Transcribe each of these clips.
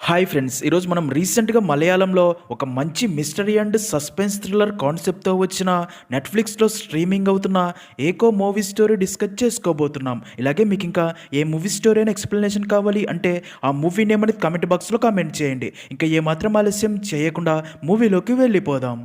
Hi friends, ఈరోజు మనం రీసెంట్గా మలయాళంలో ఒక మంచి మిస్టరీ అండ్ సస్పెన్స్ థ్రిల్లర్ కాన్సెప్ట్తో వచ్చిన నెట్ఫ్లిక్స్లో స్ట్రీమింగ్ అవుతున్న ఏకో మూవీ స్టోరీ డిస్కస్ చేసుకోబోతున్నాం. ఇలాగే మీకు ఇంకా ఏ మూవీ స్టోరీ అయినా ఎక్స్ప్లెనేషన్ కావాలి అంటే ఆ మూవీ నేమ్ అనేది కామెంట్ బాక్స్లో కామెంట్ చేయండి. ఇంకా ఏమాత్రం ఆలస్యం చేయకుండా మూవీలోకి వెళ్ళిపోదాం.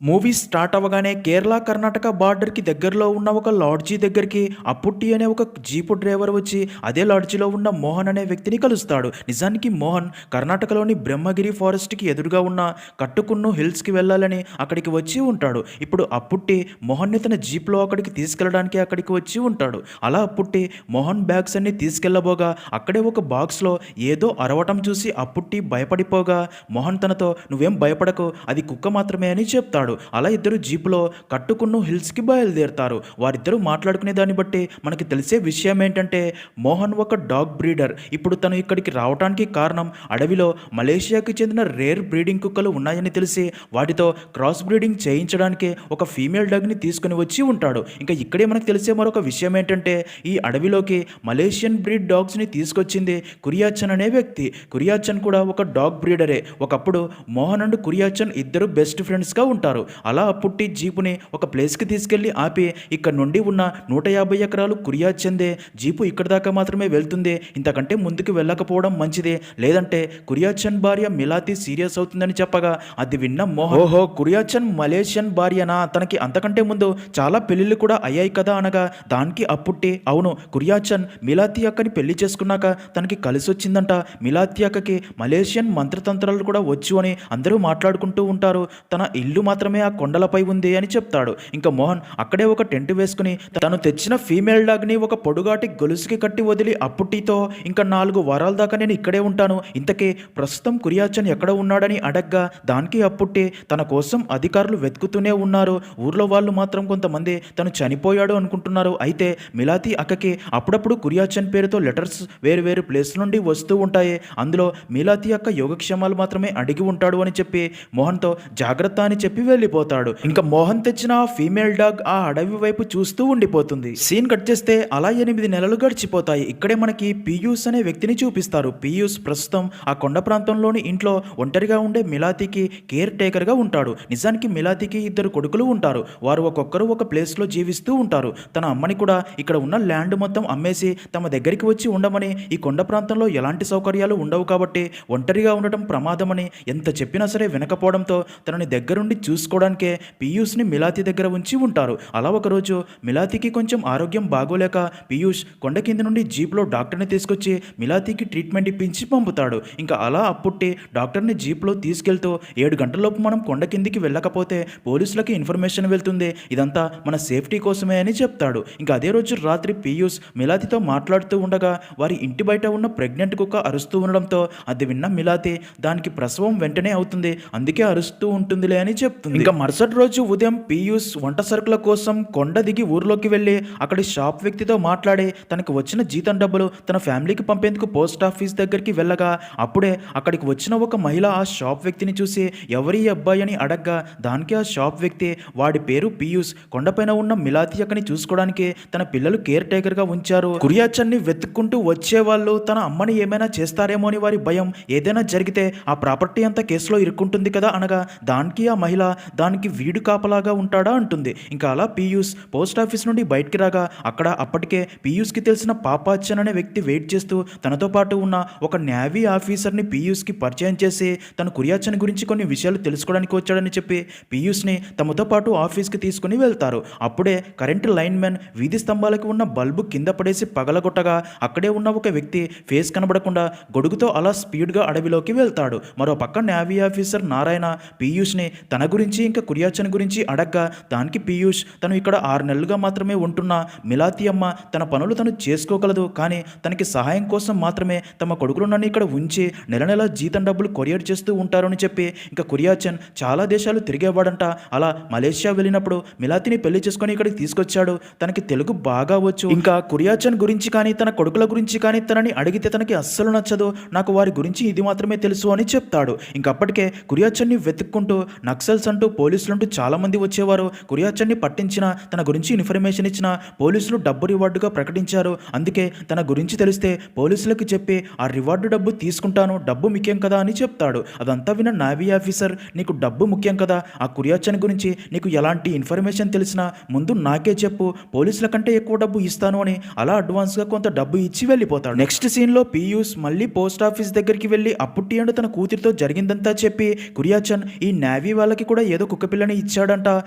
మూవీ స్టార్ట్ అవ్వగానే కేరళ కర్ణాటక బార్డర్కి దగ్గరలో ఉన్న ఒక లాడ్జీ దగ్గరికి అప్పుట్టి అనే ఒక జీపు డ్రైవర్ వచ్చి అదే లాడ్జీలో ఉన్న మోహన్ అనే వ్యక్తిని కలుస్తాడు. నిజానికి మోహన్ కర్ణాటకలోని బ్రహ్మగిరి ఫారెస్ట్కి ఎదురుగా ఉన్న కట్టుకున్ను హిల్స్కి వెళ్ళాలని అక్కడికి వచ్చి ఉంటాడు. ఇప్పుడు అప్పుట్టి మోహన్ని తన జీప్లో అక్కడికి తీసుకెళ్ళడానికి అక్కడికి వచ్చి ఉంటాడు. అలా అప్పుట్టి మోహన్ బ్యాగ్స్ అన్ని తీసుకెళ్లబోగా అక్కడే ఒక బాక్స్లో ఏదో అరవటం చూసి అప్పుట్టి భయపడిపోగా మోహన్ తనతో "నువ్వేం భయపడకు, అది కుక్క మాత్రమే" అని చెప్తాడు. అలా ఇద్దరు జీపులో కట్టుకున్ను హిల్స్కి బయలుదేరుతారు. వారిద్దరూ మాట్లాడుకునే దాన్ని బట్టి మనకి తెలిసే విషయం ఏంటంటే మోహన్ ఒక డాగ్ బ్రీడర్. ఇప్పుడు తను ఇక్కడికి రావడానికి కారణం అడవిలో మలేషియాకి చెందిన రేర్ బ్రీడింగ్ కుక్కలు ఉన్నాయని తెలిసి వాటితో క్రాస్ బ్రీడింగ్ చేయించడానికి ఒక ఫీమేల్ డాగ్ని తీసుకుని వచ్చి ఉంటాడు. ఇంకా ఇక్కడే మనకు తెలిసే మరొక విషయం ఏంటంటే ఈ అడవిలోకి మలేషియన్ బ్రీడ్ డాగ్స్ని తీసుకొచ్చింది కురియాచన్ అనే వ్యక్తి. కురియాచన్ కూడా ఒక డాగ్ బ్రీడరే. ఒకప్పుడు మోహన్ అండ్ కురియాచన్ ఇద్దరు బెస్ట్ ఫ్రెండ్స్గా ఉంటారు. అలా పుట్టి జీపుని ఒక ప్లేస్కి తీసుకెళ్లి ఆపి ఇక్కడ నుండి ఉన్న 150 ఎకరాలు కురియాచందే, జీపు ఇక్కడ దాకా మాత్రమే వెళ్తుంది, ఇంతకంటే ముందుకు వెళ్ళకపోవడం మంచిదే, లేదంటే కురియాచన్ భార్య మిలాతి సీరియస్ అవుతుందని చెప్పగా అది విన్న మోహన్ "ఓహో, కురియాచన్ మలేషియన్ భార్యనా, తనకి అంతకంటే ముందు చాలా పెళ్లిళ్ళు కూడా అయ్యాయి కదా" అనగా దానికి అప్పుట్టి "అవును, కురియాచన్ మిలాతి అక్కని పెళ్లి చేసుకున్నాక తనకి కలిసి వచ్చిందంట, మిలాతి అక్కకి మలేషియన్ మంత్రతంత్రాలు కూడా వచ్చు అని అందరూ మాట్లాడుకుంటూ ఉంటారు, తన ఇల్లు మాత్రమే ఆ కొండలపై ఉంది" అని చెప్తాడు. ఇంకా మోహన్ అక్కడే ఒక టెంట్ వేసుకుని తను తెచ్చిన ఫీమేల్ డాగ్ని ఒక పొడుగాటి గొలుసుకి కట్టి వదిలి అప్పుట్టితో "ఇంకా 4 వారాల దాకా నేను ఇక్కడే ఉంటాను, ఇంతకీ ప్రస్తుతం కురియాచన్ ఎక్కడ ఉన్నాడని" అడగ్గా దానికి అప్పుట్టి తన కోసం అధికారులు వెతుకుతూనే ఉన్నారు, ఊర్లో వాళ్ళు మాత్రం కొంతమంది తను చనిపోయాడు అనుకుంటున్నారు, అయితే మిలాతి అక్కకి అప్పుడప్పుడు కురియాచన్ పేరుతో లెటర్స్ వేరు ప్లేస్ నుండి వస్తూ ఉంటాయి, అందులో మిలాతి అక్క యోగక్షేమాలు మాత్రమే అడిగి ఉంటాడు అని చెప్పి మోహన్తో జాగ్రత్త అని చెప్పి వెళ్ళిపోతాడు. ఇంకా మోహన్ తెచ్చిన ఆ ఫీమేల్ డాగ్ ఆ అడవి వైపు చూస్తూ ఉండిపోతుంది. సీన్ కట్ చేస్తే అలా 8 నెలలు గడిచిపోతాయి. ఇక్కడే మనకి పీయూష్ అనే వ్యక్తిని చూపిస్తారు. పీయూష్ ప్రస్తుతం ఆ కొండ ప్రాంతంలోని ఇంట్లో ఒంటరిగా ఉండే మిలాతికి కేర్ టేకర్ గా ఉంటాడు. నిజానికి మిలాతికి 2 కొడుకులు ఉంటారు. వారు ఒక్కొక్కరు ఒక ప్లేస్ లో జీవిస్తూ ఉంటారు. తన అమ్మని కూడా ఇక్కడ ఉన్న ల్యాండ్ మొత్తం అమ్మేసి తమ దగ్గరికి వచ్చి ఉండమని, ఈ కొండ ప్రాంతంలో ఎలాంటి సౌకర్యాలు ఉండవు కాబట్టి ఒంటరిగా ఉండటం ప్రమాదమని ఎంత చెప్పినా సరే వినకపోవడంతో తనని దగ్గరుండి చూసుకోవడానికే పీయూష్ని మిలాతి దగ్గర ఉంచి ఉంటారు. అలా ఒకరోజు మిలాతికి కొంచెం ఆరోగ్యం బాగోలేక పీయూష్ కొండ కింద నుండి జీప్లో డాక్టర్ని తీసుకొచ్చి మిలాతికి ట్రీట్మెంట్ ఇప్పించి పంపుతాడు. ఇంకా అలా అప్పుట్టి డాక్టర్ని జీప్లో తీసుకెళ్తూ 7 గంటలలోపు మనం కొండ కిందికి వెళ్ళకపోతే పోలీసులకి ఇన్ఫర్మేషన్ వెళ్తుంది, ఇదంతా మన సేఫ్టీ కోసమే అని చెప్తాడు. ఇంకా అదే రోజు రాత్రి పీయూష్ మిలాతితో మాట్లాడుతూ ఉండగా వారి ఇంటి బయట ఉన్న ప్రెగ్నెంట్ కుక్క అరుస్తూ ఉండడంతో అది విన్న మిలాతి దానికి ప్రసవం వెంటనే అవుతుంది, అందుకే అరుస్తూ ఉంటుందిలే అని చెప్తుంది. ఇంకా మరుసటి రోజు ఉదయం పీయూష్ వంట సరుకుల కోసం కొండ దిగి ఊర్లోకి వెళ్ళి అక్కడి షాప్ వ్యక్తితో మాట్లాడి తనకు వచ్చిన జీతం డబ్బులు తన ఫ్యామిలీకి పంపేందుకు పోస్ట్ ఆఫీస్ దగ్గరికి వెళ్ళగా అప్పుడే అక్కడికి వచ్చిన ఒక మహిళ ఆ షాప్ వ్యక్తిని చూసి "ఎవరి అబ్బాయి" అని అడగ్గా దానికి ఆ షాప్ వ్యక్తి "వాడి పేరు పీయూష్, కొండపైన ఉన్న మిలాతి అక్కని చూసుకోవడానికి తన పిల్లలు కేర్ టేకర్ గా ఉంచారు, కురియాచన్ని వెతుక్కుంటూ వచ్చేవాళ్ళు తన అమ్మని ఏమైనా చేస్తారేమో అని వారి భయం, ఏదైనా జరిగితే ఆ ప్రాపర్టీ అంతా కేసులో ఇరుక్కుంటుంది కదా" అనగా దానికి ఆ మహిళ "దానికి వీడు కాపలాగా ఉంటాడా" అంటుంది. ఇంకా అలా పీయూష్ పోస్ట్ ఆఫీస్ నుండి బయటికి రాగా అక్కడ అప్పటికే పీయూష్కి తెలిసిన పాపాచ్చన్ అనే వ్యక్తి వెయిట్ చేస్తూ తనతో పాటు ఉన్న ఒక నేవీ ఆఫీసర్ని పీయూష్కి పరిచయం చేసి తన కురియాచన్ గురించి కొన్ని విషయాలు తెలుసుకోవడానికి వచ్చాడని చెప్పి పీయూష్ని తమతో పాటు ఆఫీస్కి తీసుకుని వెళ్తారు. అప్పుడే కరెంటు లైన్ మ్యాన్ వీధి స్తంభాలకు ఉన్న బల్బు కింద పడేసి పగలగొట్టగా అక్కడే ఉన్న ఒక వ్యక్తి ఫేస్ కనబడకుండా గొడుగుతో అలా స్పీడ్గా అడవిలోకి వెళ్తాడు. మరో పక్క నేవీ ఆఫీసర్ నారాయణ పీయూష్ని తన గురించి ఇంకా కురియాచన్ గురించి అడగ్గా దానికి పీయూష్ తను ఇక్కడ 6 నెలలుగా మాత్రమే ఉంటున్న మిలాతి అమ్మ తన పనులు తను చేసుకోగలదు, కానీ తనకి సహాయం కోసం మాత్రమే తమ కొడుకులు నన్ను ఇక్కడ ఉంచి నెల జీతం డబ్బులు కొరియర్ చేస్తూ ఉంటారు అని చెప్పి ఇంకా కురియాచన్ చాలా దేశాలు తిరిగేవాడంట. అలా మలేషియా వెళ్ళినప్పుడు మిలాతిని పెళ్లి చేసుకొని ఇక్కడికి తీసుకొచ్చాడు. తనకి తెలుగు బాగా వచ్చు. ఇంకా కురియాచన్ గురించి కానీ తన కొడుకుల గురించి కానీ తనని అడిగితే తనకి అస్సలు నచ్చదు, నాకు వారి గురించి ఇది మాత్రమే తెలుసు అని చెప్తాడు. ఇంకప్పటికే కురియాచన్ని వెతుక్కుంటూ నక్సల్స్ అంటూ పోలీసులంటూ చాలా మంది వచ్చేవారు. కురియాచన్ని పట్టించిన, తన గురించి ఇన్ఫర్మేషన్ ఇచ్చిన పోలీసులు డబ్బు రివార్డుగా ప్రకటించారు. అందుకే తన గురించి తెలిస్తే పోలీసులకు చెప్పి ఆ రివార్డు డబ్బు తీసుకుంటాను, డబ్బు ముఖ్యం కదా అని చెప్తాడు. అదంతా విన్న నావీ ఆఫీసర్, నీకు డబ్బు ముఖ్యం కదా, ఆ కురియాచన్ గురించి నీకు ఎలాంటి ఇన్ఫర్మేషన్ తెలిసినా ముందు నాకే చెప్పు, పోలీసుల కంటే ఎక్కువ డబ్బు ఇస్తాను అని అలా అడ్వాన్స్గా కొంత డబ్బు ఇచ్చి వెళ్ళిపోతాడు. నెక్స్ట్ సీన్లో పీయూష్ మళ్ళీ పోస్ట్ ఆఫీస్ దగ్గరికి వెళ్ళి అప్పుట్టి అండ్ తన కూతురితో జరిగిందంతా చెప్పి కురియాచన్ ఈ నేవీ వాళ్ళకి కూడా ఏదో కుక్కపిల్లని ఇచ్చాడంట,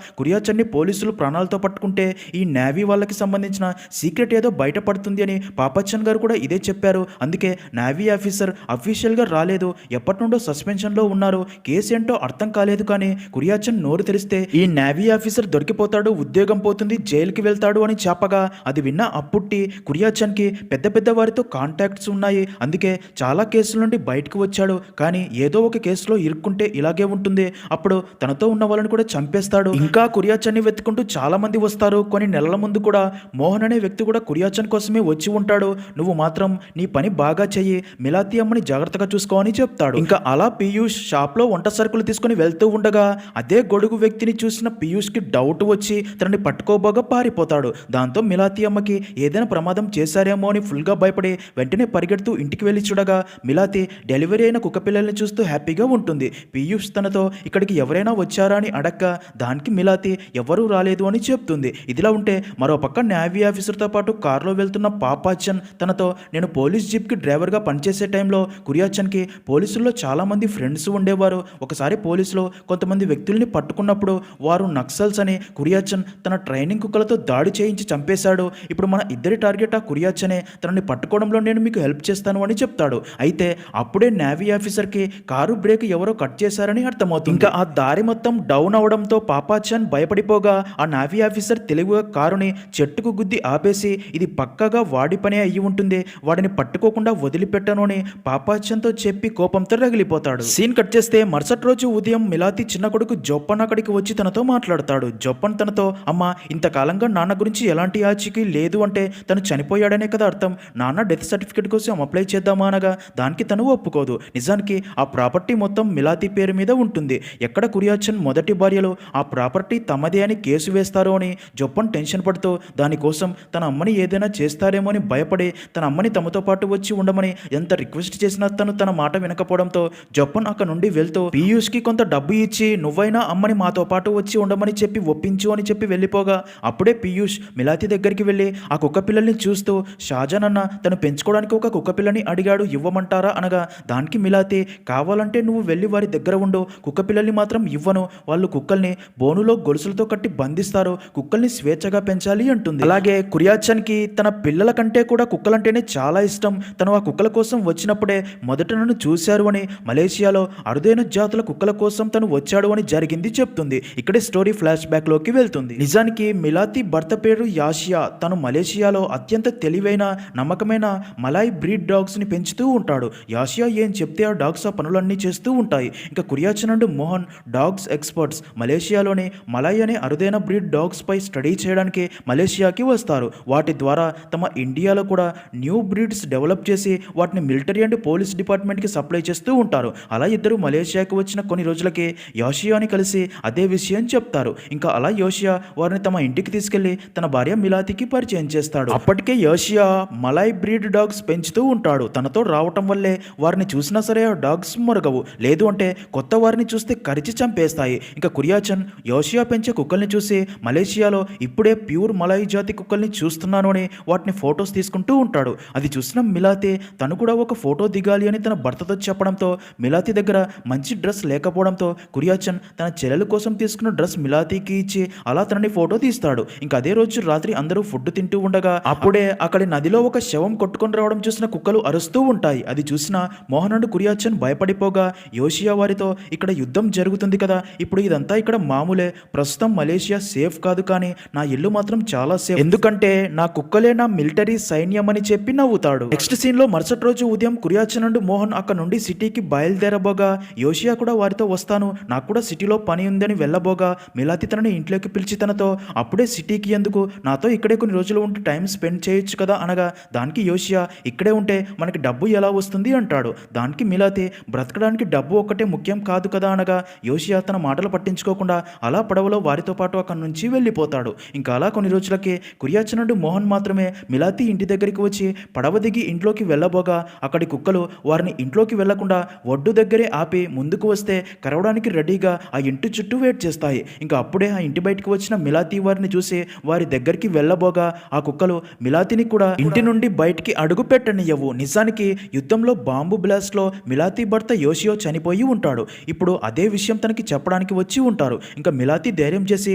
కురియాచన్ని పోలీసులు ప్రాణాలతో పట్టుకుంటే ఈ నేవీ వాళ్ళకి సంబంధించిన సీక్రెట్ ఏదో బయటపడుతుంది అని పాపచ్చన్ గారు కూడా ఇదే చెప్పారు. అందుకే నేవీ ఆఫీసర్ అఫీషియల్గా రాలేదు, ఎప్పటి నుండో సస్పెన్షన్లో ఉన్నారు, కేసు ఏంటో అర్థం కాలేదు. కానీ కురియాచన్ నోరు తెరిస్తే ఈ నేవీ ఆఫీసర్ దొరికిపోతాడు, ఉద్యోగం పోతుంది, జైలుకి వెళ్తాడు అని చెప్పగా అది విన్న అప్పుట్టి కురియాచన్కి పెద్ద పెద్ద వారితో కాంటాక్ట్స్ ఉన్నాయి, అందుకే చాలా కేసుల నుండి బయటకు వచ్చాడు, కానీ ఏదో ఒక కేసులో ఇరుక్కుంటే ఇలాగే ఉంటుంది, అప్పుడు తనతో ఉన్న వాళ్ళని కూడా చంపేస్తాడు. ఇంకా కురియాచన్ని వెతుకుంటూ చాలా మంది వస్తారు. కొన్ని నెలల ముందు కూడా మోహన్ అనే వ్యక్తి కూడా కురియాచన్ కోసమే వచ్చి ఉంటాడు. నువ్వు మాత్రం నీ పని బాగా చెయ్యి, మిలాతి అమ్మని జాగ్రత్తగా చూసుకో అని చెప్తాడు. ఇంకా అలా పీయూష్ షాప్లో వంట సరుకులు తీసుకుని వెళ్తూ ఉండగా అదే గొడుగు వ్యక్తిని చూసిన పీయూష్కి డౌట్ వచ్చి తనని పట్టుకోబోగా పారిపోతాడు. దాంతో మిలాతి అమ్మకి ఏదైనా ప్రమాదం చేశారేమో అని ఫుల్గా భయపడి వెంటనే పరిగెడుతూ ఇంటికి వెళ్ళి చూడగా మిలాతి డెలివరీ అయిన కుక్క పిల్లల్ని చూస్తూ హ్యాపీగా ఉంటుంది. పీయూష్ తనతో ఇక్కడికి ఎవరైనా వచ్చారా అని అడగ్గా దానికి మిలాతి ఎవరూ రాలేదు అని చెప్తుంది. ఇదిలా ఉంటే మరో పక్క నేవీ ఆఫీసర్తో పాటు కారులో వెళ్తున్న పాపాచన్ తనతో నేను పోలీస్ జీప్కి డ్రైవర్గా పనిచేసే టైంలో కురియాచన్కి పోలీసుల్లో చాలామంది ఫ్రెండ్స్ ఉండేవారు, ఒకసారి పోలీసులు కొంతమంది వ్యక్తుల్ని పట్టుకున్నప్పుడు వారు నక్సల్స్ అని కురియాచన్ తన ట్రైనింగ్ కుక్కలతో దాడి చేయించి చంపేశాడు, ఇప్పుడు మన ఇద్దరి టార్గెట్ ఆ కురియాచనే, తనని పట్టుకోవడంలో నేను మీకు హెల్ప్ చేస్తాను అని చెప్తాడు. అయితే అప్పుడే నేవీ ఆఫీసర్కి కారు బ్రేక్ ఎవరో కట్ చేశారని అర్థమవుతుంది. ఇంకా ఆ దారి మొత్తం డౌన్ అవడంతో పాపాచన్ భయపడిపోగా ఆ నేవీ ఆఫీసర్ తెలివిగా కారుని చెట్టుకు గుద్ది ఆపేసి ఇది పక్కగా వాడి పనే అయ్యి ఉంటుంది, వాడిని పట్టుకోకుండా వదిలిపెట్టను అని పాపాచన్తో చెప్పి కోపంతో రగిలిపోతాడు. సీన్ కట్ చేస్తే మరుసటి రోజు ఉదయం మిలాతి చిన్న కొడుకు జొప్పన్ అక్కడికి వచ్చి తనతో మాట్లాడతాడు. జొప్పన్ తనతో అమ్మ ఇంతకాలంగా నాన్న గురించి ఎలాంటి ఆచూకీ లేదు అంటే తను చనిపోయాడనే కదా అర్థం, నాన్న డెత్ సర్టిఫికేట్ కోసం అప్లై చేద్దామా అనగా దానికి తను ఒప్పుకోదు. నిజానికి ఆ ప్రాపర్టీ మొత్తం మిలాతి పేరు మీద ఉంటుంది. ఎక్కడ కురియాచన్ మొదటి భార్యలో ఆ ప్రాపర్టీ తమదే అని కేసు వేస్తారో అని జొప్పన్ టెన్షన్ పడుతూ దానికోసం తన అమ్మని ఏదైనా చేస్తారేమో అని భయపడి తన అమ్మని తమతో పాటు వచ్చి ఉండమని ఎంత రిక్వెస్ట్ చేసినా తను తన మాట వినకపోవడంతో జొప్పన్ అక్కడ నుండి వెళ్తూ పీయూష్కి కొంత డబ్బు ఇచ్చి నువ్వైనా అమ్మని మాతో పాటు వచ్చి ఉండమని చెప్పి ఒప్పించు అని చెప్పి వెళ్ళిపోగా అప్పుడే పీయూష్ మిలాతి దగ్గరికి వెళ్ళి ఆ కుక్క పిల్లల్ని చూస్తూ షాజాన్ అన్న తను పెంచుకోవడానికి ఒక కుక్క పిల్లని అడిగాడు, ఇవ్వమంటారా అనగా దానికి మిలాతి కావాలంటే నువ్వు వెళ్ళి వారి దగ్గర ఉండు, కుక్క పిల్లల్ని మాత్రం ఇవ్వను, వాళ్ళు కుక్కల్ని బోనులో గొలుసులతో కట్టి బంధిస్తారు, కుక్కల్ని స్వేచ్ఛగా పెంచాలి అంటుంది. అలాగే కురియాచన్కి తన పిల్లల కంటే కూడా కుక్కలంటేనే చాలా ఇష్టం, తను ఆ కుక్కల కోసం వచ్చినప్పుడే మొదట నన్ను చూశారు అని మలేషియాలో అరుదైన జాతుల కుక్కల కోసం తను వచ్చాడు అని జరిగింది చెప్తుంది. ఇక్కడే స్టోరీ ఫ్లాష్ బ్యాక్ లోకి వెళ్తుంది. నిజానికి మిలాతి భర్త పేరు యాషియా, తను మలేషియాలో అత్యంత తెలివైన నమ్మకమైన మలాయ్ బ్రీడ్ డాగ్స్ ని పెంచుతూ ఉంటాడు. యాషియా ఏం చెప్తే ఆ డాగ్స్ ఆ పనులన్నీ చేస్తూ ఉంటాయి. ఇంకా Kuriachan and Mohan dogs experts మలేషియాలోని మలాయ్ అనే అరుదైన బ్రీడ్ డాగ్స్ పై స్టడీ చేయడానికి మలేషియాకి వస్తారు. వాటి ద్వారా తమ ఇండియాలో కూడా న్యూ బ్రీడ్స్ డెవలప్ చేసి వాటిని మిలిటరీ అండ్ పోలీస్ డిపార్ట్మెంట్కి సప్లై చేస్తూ ఉంటారు. అలా ఇద్దరు మలేషియాకి వచ్చిన కొన్ని రోజులకి యోషియాని కలిసి అదే విషయం చెప్తారు. ఇంకా అలా యోషియా వారిని తమ ఇంటికి తీసుకెళ్లి తన భార్య మిలాతికి పరిచయం చేస్తాడు. అప్పటికే యోషియా మలాయ్ బ్రీడ్ డాగ్స్ పెంచుతూ ఉంటాడు. తనతో రావటం వల్లే వారిని చూసినా సరే ఆ డాగ్స్ మొరగవు, లేదు అంటే కొత్త వారిని చూస్తే కరిచి చంపేస్తాయి. ఇంకా కురియాచన్ యోషియా పెంచే కుక్కల్ని చూసి మలేషియాలో ఇప్పుడే ప్యూర్ మలాయ్ జాతి కుక్కల్ని చూస్తున్నాను అని వాటిని ఫొటోస్ తీసుకుంటూ ఉంటాడు. అది చూసిన మిలాతి తను కూడా ఒక ఫోటో దిగాలి అని తన భర్తతో చెప్పడంతో మిలాతి దగ్గర మంచి డ్రెస్ లేకపోవడంతో కురియాచన్ తన చెల్లెల కోసం తీసుకున్న డ్రెస్ మిలాతికి ఇచ్చి అలా తనని ఫోటో తీస్తాడు. ఇంకా అదే రోజు రాత్రి అందరూ ఫుడ్ తింటూ ఉండగా అప్పుడే అక్కడి నదిలో ఒక శవం కొట్టుకొని రావడం చూసిన కుక్కలు అరుస్తూ ఉంటాయి. అది చూసిన మోహన్ అండ్ కురియాచన్ భయపడిపోగా యోషియా వారితో ఇక్కడ యుద్ధం జరుగుతుంది కదా, ఇప్పుడు ఇదంతా ఇక్కడ మామూలే, ప్రస్తుతం మలేషియా సేఫ్ కాదు, కానీ నా ఇల్లు మాత్రం చాలా సేఫ్, ఎందుకంటే నా కుక్కలే నా మిలిటరీ సైన్యం అని చెప్పి నవ్వుతాడు. నెక్స్ట్ సీన్ లో మరుసటి రోజు ఉదయం కురియాచన్ అండ్ మోహన్ అక్కడ నుండి సిటీకి బయలుదేరబోగా యోషియా కూడా వారితో వస్తాను, నాకు కూడా సిటీలో పని ఉందని వెళ్ళబోగా మిలాతి తనని ఇంట్లోకి పిలిచి తనతో అప్పుడే సిటీకి ఎందుకు, నాతో ఇక్కడే కొన్ని రోజులు ఉంటే టైం స్పెండ్ చేయొచ్చు కదా అనగా దానికి యోషియా ఇక్కడే ఉంటే మనకి డబ్బు ఎలా వస్తుంది అంటాడు. దానికి మిలాతి బ్రతకడానికి డబ్బు ఒక్కటే ముఖ్యం కాదు కదా అనగా యోషియా తన మాటలు పట్టించుకోకుండా అలా పడవలో వారితో పాటు అక్కడి నుంచి వెళ్ళిపోతాడు. ఇంకా అలా కొన్ని రోజులకే కురియాచన్ నుండి మోహన్ మాత్రమే మిలాతి ఇంటి దగ్గరికి వచ్చి పడవ దిగి ఇంట్లోకి వెళ్ళబోగా అక్కడి కుక్కలు వారిని ఇంట్లోకి వెళ్లకుండా ఒడ్డు దగ్గరే ఆపి ముందుకు వస్తే కరవడానికి రెడీగా ఆ ఇంటి చుట్టూ వెయిట్ చేస్తాయి. ఇంకా అప్పుడే ఆ ఇంటి బయటకు వచ్చిన మిలాతి వారిని చూసి వారి దగ్గరికి వెళ్ళబోగా ఆ కుక్కలు మిలాతిని కూడా ఇంటి నుండి బయటికి అడుగు పెట్టనియ్యవు. నిజానికి యుద్ధంలో బాంబు బ్లాస్ట్ లో మిలాతి భర్త యోషియో చనిపోయి ఉంటాడు. ఇప్పుడు అదే విషయం తనకి చెప్పడానికి వచ్చి ఉంటారు. ఇంకా మిలాతి ధైర్యం చేసి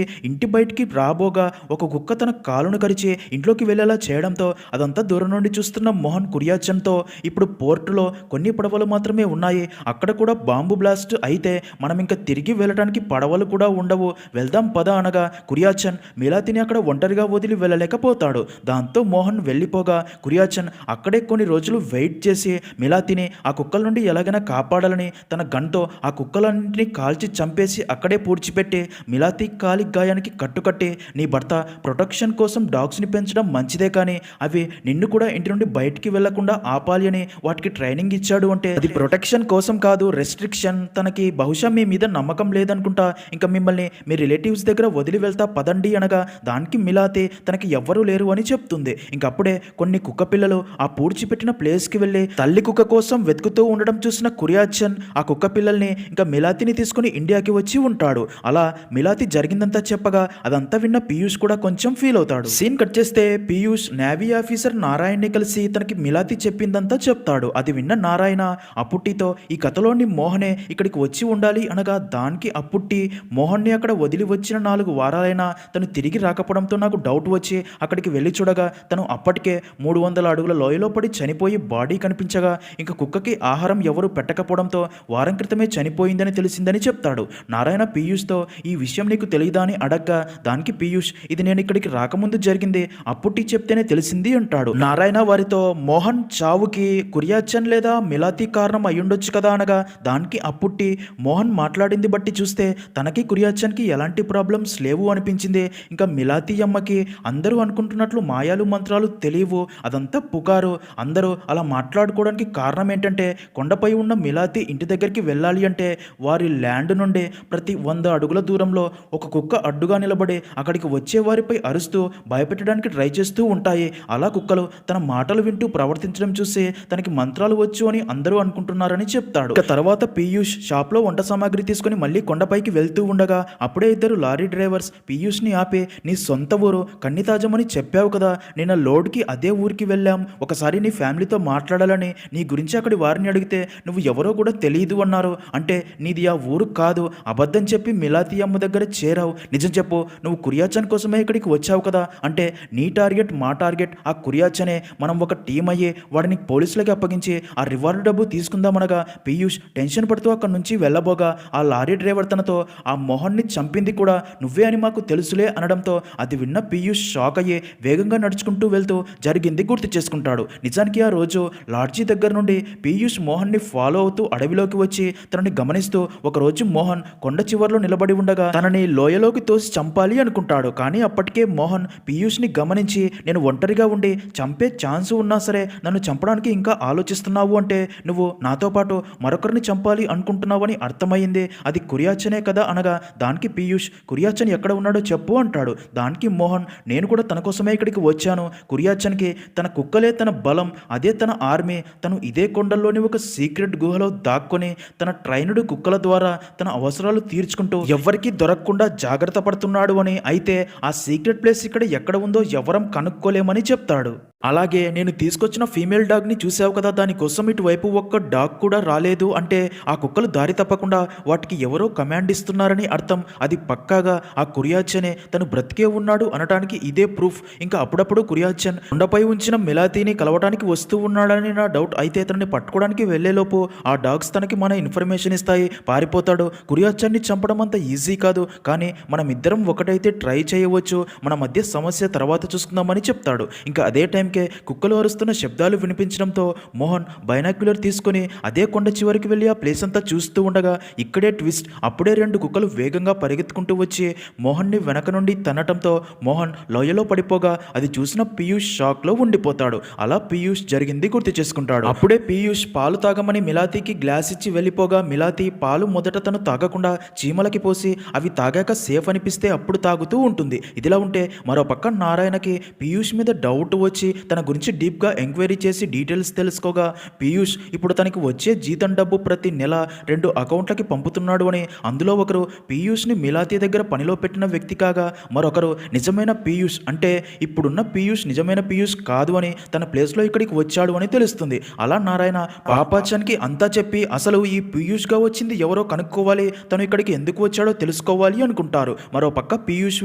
ఇంటి బయటికి రాబోగా ఒక కుక్క తన కాలును కరిచి ఇంట్లోకి వెళ్ళేలా చేయడంతో అదంతా దూరం నుండి చూస్తున్న మోహన్ కురియాచన్తో ఇప్పుడు పోర్టులో కొన్ని పడవలు మాత్రమే ఉన్నాయి, అక్కడ కూడా బాంబు బ్లాస్ట్ అయితే మనం ఇంకా తిరిగి వెళ్ళడానికి పడవలు కూడా ఉండవు, వెళ్దాం పద అనగా కురియాచన్ మిలాతిని అక్కడ ఒంటరిగా వదిలి వెళ్ళలేకపోతాడు. దాంతో మోహన్ వెళ్ళిపోగా కురియాచన్ అక్కడే కొన్ని రోజులు వెయిట్ చేసి మిలాతిని ఆ కుక్కల నుండి ఎలాగైనా కాపాడాలని తన గన్తో ఆ కుక్కలన్నింటినీ కాల్చి చంపేసి అక్కడే పూడ్చిపెట్టి మిలాతి కాలి గాయానికి కట్టుకట్టి నీ భర్త ప్రొటెక్షన్ కోసం డాగ్స్ని పెంచడం మంచిదే కానీ అవి నిన్ను కూడా ఇంటి నుండి బయటికి వెళ్లకుండా ఆపాలి అని వాటికి ట్రైనింగ్ ఇచ్చాడు అంటే అది ప్రొటెక్షన్ కోసం కాదు, రెస్ట్రిక్షన్. తనకి బహుశా మీ మీద నమ్మకం లేదనుకుంటా, ఇంకా మిమ్మల్ని మీ రిలేటివ్స్ దగ్గర వదిలి వెళ్తా పదండి అనగా దానికి మిలాతి తనకి ఎవ్వరూ లేరు అని చెప్తుంది. ఇంకప్పుడే కొన్ని కుక్క పిల్లలు ఆ పూడ్చిపెట్టిన ప్లేస్కి వెళ్ళి తల్లి కుక్క కోసం వెతుకుతూ ఉండడం చూసిన కురియాచన్ ఆ కుక్క పిల్లల్ని ఇంకా మిలాతిని తీసుకుని ఇండియాకి వచ్చి ఉంటాడు. అలా మిలాతి జరిగిందంతా చెప్పగా అదంతా విన్న పీయూష్ కూడా కొంచెం ఫీల్ అవుతాడు. సీన్ కట్ చేస్తే పీయూష్ నేవీ ఆఫీసర్ నారాయణ్ని కలిసి తనకి మిలాతి చెప్పిందంతా చెప్తాడు. అది విన్న నారాయణ అప్పుట్టితో ఈ కథలోని మోహనే ఇక్కడికి వచ్చి ఉండాలి అనగా దానికి అప్పుట్టి మోహన్ని అక్కడ వదిలి వచ్చిన 4 వారాలైనా తను తిరిగి రాకపోవడంతో నాకు డౌట్ వచ్చి అక్కడికి వెళ్ళి చూడగా తను అప్పటికే 300 అడుగుల లోయలో పడి చనిపోయి బాడీ కనిపించగా ఇంకా కుక్కకి ఆహారం ఎవరు పెట్టకపోవడంతో వారం క్రితమే చనిపోయిందని తెలిసిందని చెప్తాడు. నారాయణ పీయూష్తో ఈ విషయం నీకు తెలియదా అని అడగ్గా దానికి పీయూష్ ఇది నేను ఇక్కడికి రాకముందు జరిగింది, అప్పుట్టి చెప్తేనే తెలిసింది అంటాడు. నారాయణ వారితో మోహన్ చావుకి కురియాచన్ లేదా మిలాతి కారణం అయ్యుండొచ్చు కదా అనగా దానికి అప్పుట్టి మోహన్ మాట్లాడింది బట్టి చూస్తే తనకి కురియాచన్కి ఎలాంటి ప్రాబ్లమ్స్ లేవు అనిపించింది. ఇంకా మిలాతి అమ్మకి అందరూ అనుకుంటున్నట్లు మాయాలు మంత్రాలు తెలియవు, అదంతా పుకారు. అందరూ అలా మాట్లాడుకోవడానికి కారణం ఏంటంటే కొండపై ఉన్న మిలాతి ఇంటి దగ్గరికి వెళ్ళాలి అంటే వారి ల్యాండ్ నుండి ప్రతి 100 అడుగుల దూరంలో ఒక కుక్క అడ్డుగా నిలబడి అక్కడికి వచ్చే వారిపై అరుస్తూ భయపెట్టడానికి ట్రై చేస్తూ ఉంటాయి. అలా కుక్కలు తన మాటలు వింటూ ప్రవర్తించడం చూసి తనకి మంత్రాలు వచ్చు అని అందరూ అనుకుంటున్నారని చెప్తాడు. ఇక తర్వాత పీయూష్ షాప్లో వంట సామాగ్రి తీసుకుని మళ్ళీ కొండపైకి వెళ్తూ ఉండగా అప్పుడే 2 లారీ డ్రైవర్స్ పీయూష్ని ఆపి నీ సొంత ఊరు కన్నితాజమని చెప్పావు కదా, నిన్న లోడ్కి అదే ఊరికి వెళ్ళాం, ఒకసారి నీ ఫ్యామిలీతో మాట్లాడాలని నీ గురించి అక్కడి వారిని అడిగితే నువ్వు ఎవరో కూడా తెలియదు అన్నారు, అంటే నీది ఆ ఊరు కాదు, అబద్ధం చెప్పి మిలాతి అమ్మ దగ్గర చేరావు, నిజం చెప్పు నువ్వు కురియాచన్ కోసమే ఇక్కడికి వచ్చావు కదా, అంటే నీ టార్గెట్ మా టార్గెట్ ఆ కురియాచనే, మనం ఒక టీం అయ్యి వాడిని పోలీసులకి అప్పగించి ఆ రివార్డు డబ్బు తీసుకుందామనగా పీయూష్ టెన్షన్ పడుతూ అక్కడి నుంచి వెళ్ళబోగా ఆ లారీ డ్రైవర్ తనతో ఆ మోహన్ని చంపింది కూడా నువ్వే అని మాకు తెలుసులే అనడంతో అది విన్న పీయూష్ షాక్ అయ్యి వేగంగా నడుచుకుంటూ వెళ్తూ జరిగింది గుర్తు చేసుకుంటాడు. నిజానికి ఆ రోజు లాడ్జీ దగ్గర నుండి పీయూష్ మోహన్ని ఫాలో అవుతూ అడవిలోకి వచ్చి తనని గమనిస్తూ ఒకరోజు మోహన్ కొండ చివర్లో నిలబడి ఉండగా తనని లోయలోకి తోసి చంపాలి అనుకుంటాడు. కానీ అప్పటికే మోహన్ పీయూష్ని గమనించి నేను ఒంటరిగా ఉండి చంపే ఛాన్స్ ఉన్నా సరే నన్ను చంపడానికి ఇంకా ఆలోచిస్తున్నావు అంటే నువ్వు నాతో పాటు మరొకరిని చంపాలి అనుకుంటున్నావని అర్థమైంది, అది కురియాచనే కదా అనగా దానికి పీయూష్ కురియాచన్ ఎక్కడ ఉన్నాడో చెప్పు అంటాడు. దానికి మోహన్ నేను కూడా తన కోసమే ఇక్కడికి వచ్చాను, కురియాచన్కి తన కుక్కలే తన బలం, అదే తన ఆర్మీ, తను ఇదే కొండల్లోని ఒక సీక్రెట్ గుహలో దాక్కొని తన ట్రైన్డ్ కుక్కల ద్వారా తన అవసరాలు తీర్చుకుంటూ ఎవ్వరికీ దొరకకుండా జాగ్రత్త పడుతున్నాడు అని, అయితే ఆ సీక్రెట్ ప్లేస్ ఇక్కడ ఎక్కడ ఉందో ఎవరం కనుక్కోలేమని చెప్తాడు. అలాగే నేను తీసుకొచ్చిన ఫీమేల్ డాగ్ని చూసావు కదా, దానికోసం ఇటువైపు ఒక్క డాగ్ కూడా రాలేదు, అంటే ఆ కుక్కలు దారి తప్పకుండా వాటికి ఎవరో కమాండ్ ఇస్తున్నారని అర్థం, అది పక్కాగా ఆ కురియాచనే తను బ్రతికే ఉన్నాడు అనడానికి ఇదే ప్రూఫ్. ఇంకా అప్పుడప్పుడు కురియాచన్ కొండపై ఉంచిన మిలాతిని కలవడానికి వస్తూ ఉన్నాడని నా డౌట్, అయితే తనని పట్టుకోవడానికి వెళ్లేలోపు ఆ డాగ్స్ తనకి మన ఇన్ఫర్మేషన్ ఇస్తాయి, పారిపోతాడు. కురియాచన్ని చంపడం అంత ఈజీ కాదు, కానీ మనం ఇద్దరం ఒకటైతే ట్రై చేయవచ్చు, మన మధ్య సమస్య తర్వాత చూసుకుందామని చెప్తాడు. ఇంకా అదే టైంకి సమయానికే కుక్కలు అరుస్తున్న శబ్దాలు వినిపించడంతో మోహన్ బైనాక్యులర్ తీసుకొని అదే కొండ చివరికి వెళ్ళి ఆ ప్లేస్ అంతా చూస్తూ ఉండగా ఇక్కడే ట్విస్ట్. అప్పుడే 2 కుక్కలు వేగంగా పరిగెత్తుకుంటూ వచ్చి మోహన్ని వెనక నుండి తన్నటంతో మోహన్ లోయలో పడిపోగా అది చూసిన పీయూష్ షాక్లో ఉండిపోతాడు. అలా పీయూష్ జరిగింది గుర్తు చేసుకుంటాడు. అప్పుడే పీయూష్ పాలు తాగమని మిలాతీకి గ్లాస్ ఇచ్చి వెళ్ళిపోగా మిలాతీ పాలు మొదట తను తాగకుండా చీమలకి పోసి అవి తాగాక సేఫ్ అనిపిస్తే అప్పుడు తాగుతూ ఉంటుంది. ఇదిలా ఉంటే మరో పక్క నారాయణకి పీయూష్ మీద డౌట్ వచ్చి తన గురించి డీప్గా ఎంక్వైరీ చేసి డీటెయిల్స్ తెలుసుకోగా పీయూష్ ఇప్పుడు తనకి వచ్చే జీతం డబ్బు ప్రతి నెల 2 అకౌంట్లకి పంపుతున్నాడు అని, అందులో ఒకరు పీయూష్ని మిలాతీ దగ్గర పనిలో పెట్టిన వ్యక్తి కాగా మరొకరు నిజమైన పీయూష్ అంటే ఇప్పుడున్న పీయూష్ నిజమైన పీయూష్ కాదు అని తన ప్లేస్లో ఇక్కడికి వచ్చాడు అని తెలుస్తుంది. అలా నారాయణ పాపాచాన్కి అంతా చెప్పి అసలు ఈ పీయూష్గా వచ్చింది ఎవరో కనుక్కోవాలి, తను ఇక్కడికి ఎందుకు వచ్చాడో తెలుసుకోవాలి అనుకుంటారు. మరో పక్క పీయూష్